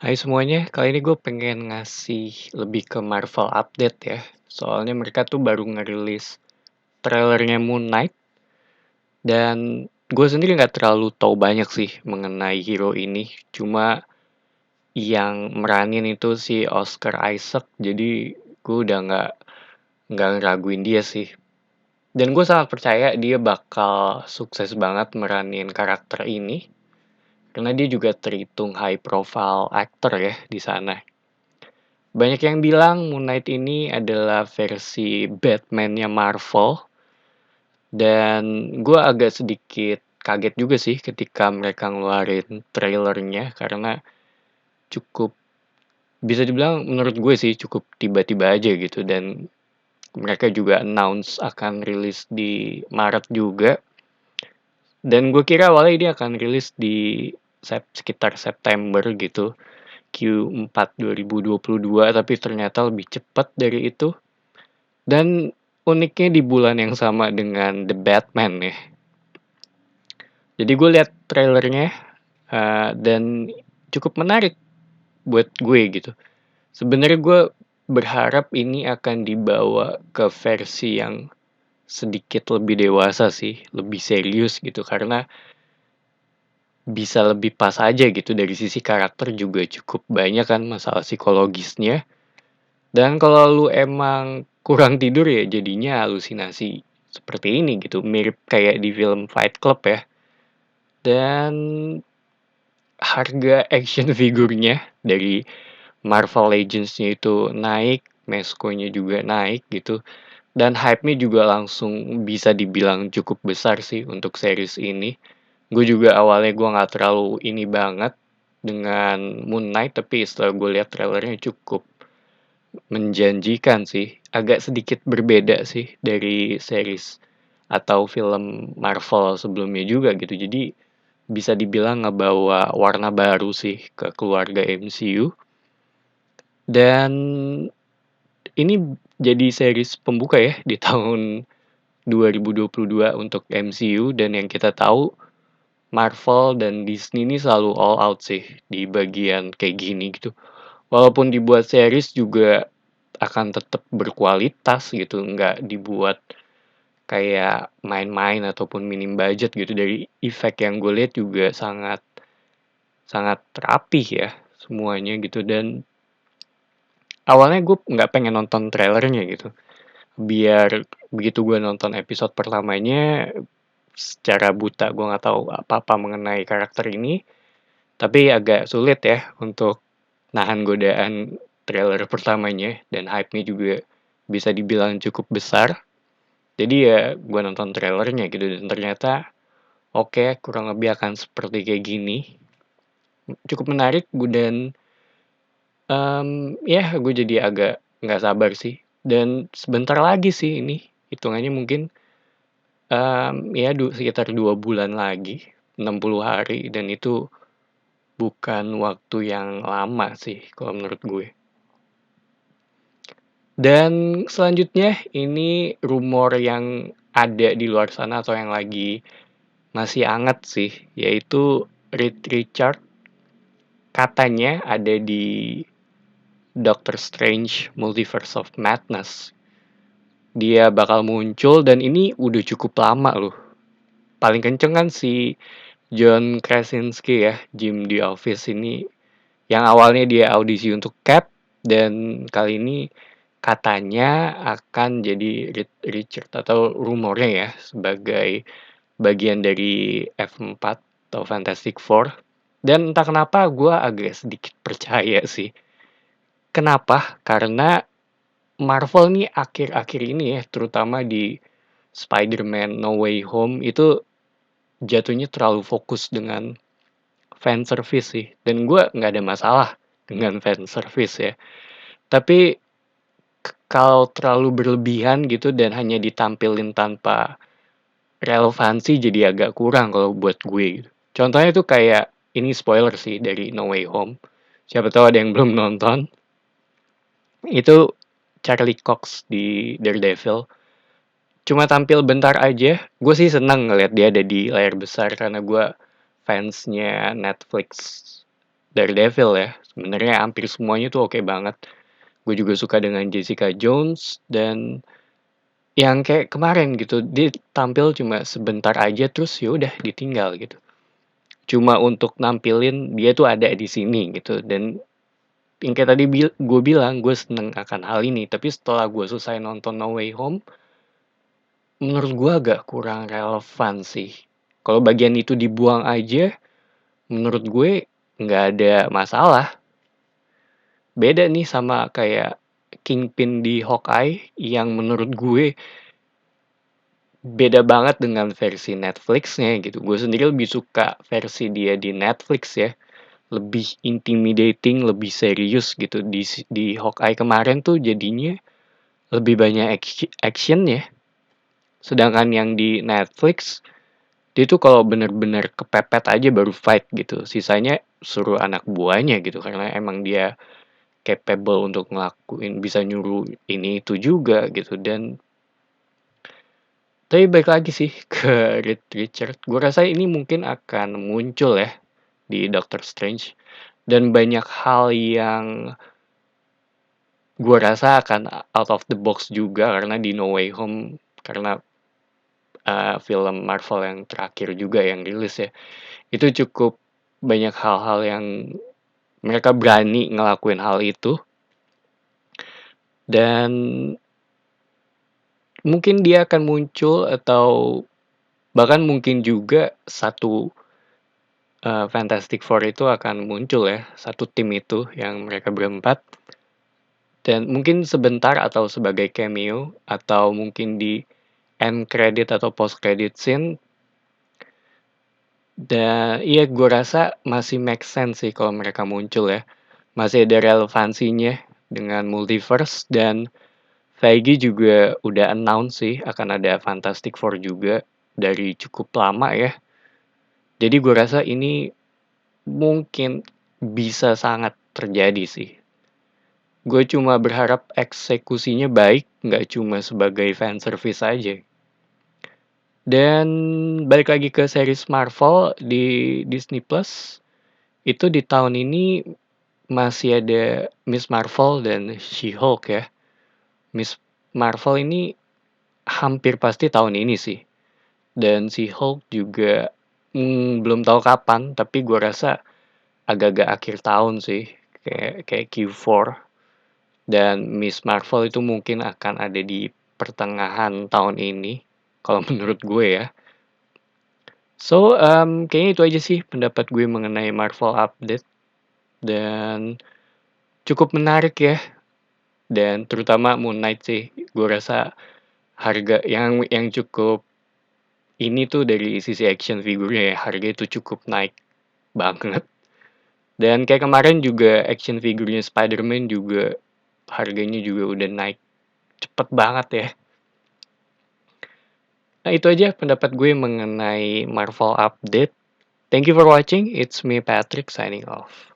Hai semuanya, kali ini gue pengen ngasih lebih ke Marvel update ya. Soalnya mereka tuh baru ngerilis trailernya Moon Knight dan gue sendiri nggak terlalu tahu banyak sih mengenai hero ini. Cuma yang meranin itu si Oscar Isaac, jadi gue udah nggak ngeraguin dia sih. Dan gue sangat percaya dia bakal sukses banget meranin karakter ini karena dia juga terhitung high profile actor ya di sana. Banyak yang bilang Moon Knight ini adalah versi Batman-nya Marvel, dan gue agak sedikit kaget juga sih ketika mereka ngeluarin trailernya karena cukup bisa dibilang menurut gue sih cukup tiba-tiba aja gitu, dan mereka juga announce akan rilis di Maret juga, dan gue kira awalnya dia akan rilis di sekitar September gitu, Q4 2022, tapi ternyata lebih cepat dari itu. Dan uniknya di bulan yang sama dengan The Batman ya. Jadi gue lihat trailernya dan cukup menarik buat gue gitu. Sebenarnya gue berharap ini akan dibawa ke versi yang sedikit lebih dewasa sih, lebih serius gitu, karena bisa lebih pas aja gitu, dari sisi karakter juga cukup banyak kan masalah psikologisnya. Dan kalau lu emang kurang tidur ya jadinya halusinasi seperti ini gitu, mirip kayak di film Fight Club ya. Dan harga action figurnya dari Marvel Legends-nya itu naik, Mesco-nya juga naik gitu. Dan hype-nya juga langsung bisa dibilang cukup besar sih untuk series ini. Gue juga awalnya gue nggak terlalu ini banget dengan Moon Knight, tapi setelah gue lihat trailernya cukup menjanjikan sih. Agak sedikit berbeda sih dari series atau film Marvel sebelumnya juga gitu. Jadi bisa dibilang ngebawa warna baru sih ke keluarga MCU. Dan ini jadi series pembuka ya di tahun 2022 untuk MCU, dan yang kita tahu Marvel dan Disney ini selalu all out sih di bagian kayak gini gitu. Walaupun dibuat series juga akan tetap berkualitas gitu, nggak dibuat kayak main-main ataupun minim budget gitu. Dari efek yang gue lihat juga sangat sangat rapih ya semuanya gitu, dan awalnya gue nggak pengen nonton trailernya gitu, biar begitu gue nonton episode pertamanya secara buta gue nggak tahu apa-apa mengenai karakter ini, tapi agak sulit ya untuk nahan godaan trailer pertamanya, dan hype-nya juga bisa dibilang cukup besar. Jadi ya gue nonton trailernya gitu, dan ternyata oke, kurang lebih akan seperti kayak gini. Cukup menarik gue, dan ya gue jadi agak nggak sabar sih. Dan sebentar lagi sih ini, hitungannya mungkin ya sekitar 2 bulan lagi, 60 hari, dan itu bukan waktu yang lama sih kalau menurut gue. Dan selanjutnya ini rumor yang ada di luar sana atau yang lagi masih hangat sih, yaitu Reed Richard katanya ada di Doctor Strange Multiverse of Madness. Dia bakal muncul, dan ini udah cukup lama loh. Paling kenceng kan si John Krasinski ya, Jim The Office ini, yang awalnya dia audisi untuk Cap, dan kali ini katanya akan jadi Richard, atau rumornya ya, sebagai bagian dari F4 atau Fantastic Four. Dan entah kenapa gue agak sedikit percaya sih. Kenapa? Karena Marvel nih akhir-akhir ini ya, terutama di Spider-Man No Way Home, itu jatuhnya terlalu fokus dengan fan service sih. Dan gue nggak ada masalah dengan fan service ya. Tapi kalau terlalu berlebihan gitu dan hanya ditampilin tanpa relevansi, jadi agak kurang kalau buat gue gitu. Contohnya tuh kayak, ini spoiler sih dari No Way Home. Siapa tahu ada yang belum nonton. Itu Charlie Cox di Daredevil. Cuma tampil bentar aja. Gue sih seneng ngeliat dia ada di layar besar karena gue fansnya Netflix Daredevil ya. Sebenarnya hampir semuanya tuh oke banget. Gue juga suka dengan Jessica Jones dan yang kayak kemarin gitu, dia tampil cuma sebentar aja terus ya udah ditinggal gitu. Cuma untuk nampilin dia tuh ada di sini gitu dan yang kayak tadi gue bilang gue seneng akan hal ini tapi setelah gue selesai nonton No Way Home menurut gue agak kurang relevan sih. Kalau bagian itu dibuang aja menurut gue nggak ada masalah. Beda nih sama kayak Kingpin di Hawkeye yang menurut gue beda banget dengan versi Netflix-nya gitu. Gue sendiri lebih suka versi dia di Netflix ya. Lebih intimidating, lebih serius gitu. Di Hawkeye kemarin tuh jadinya lebih banyak action ya. Sedangkan yang di Netflix, dia tuh kalau bener-bener kepepet aja baru fight gitu. Sisanya suruh anak buahnya gitu. Karena emang dia capable untuk ngelakuin, bisa nyuruh ini itu juga gitu. Dan tapi balik lagi sih ke Reed Richards. Gue rasa ini mungkin akan muncul ya di Doctor Strange. Dan banyak hal yang gue rasa akan out of the box juga karena di No Way Home karena film Marvel yang terakhir juga yang rilis ya. Itu cukup banyak hal-hal yang mereka berani ngelakuin hal itu dan mungkin dia akan muncul atau bahkan mungkin juga satu Fantastic Four itu akan muncul ya, satu tim itu yang mereka berempat dan mungkin sebentar atau sebagai cameo atau mungkin di end credit atau post credit scene dan iya gue rasa masih make sense sih kalau mereka muncul ya. Masih ada relevansinya dengan multiverse dan Feige juga udah announce sih akan ada Fantastic Four juga dari cukup lama ya. Jadi gue rasa ini mungkin bisa sangat terjadi sih. Gue cuma berharap eksekusinya baik, nggak cuma sebagai fan service aja. Dan balik lagi ke series Marvel di Disney Plus, itu di tahun ini masih ada Miss Marvel dan She-Hulk ya. Miss Marvel ini hampir pasti tahun ini sih. Dan She-Hulk juga belum tahu kapan, tapi gue rasa agak-agak akhir tahun sih, kayak Q4. Dan Miss Marvel itu mungkin akan ada di pertengahan tahun ini, kalau menurut gue ya. So, kayaknya itu aja sih pendapat gue mengenai Marvel Update. Dan cukup menarik ya. Dan terutama Moon Knight sih. Gue rasa harga yang cukup ini tuh dari sisi action figurnya ya. Harga itu cukup naik banget. Dan kayak kemarin juga action figurnya Spider-Man juga harganya juga udah naik cepet banget ya. Nah itu aja pendapat gue mengenai Marvel Update. Thank you for watching. It's me Patrick signing off.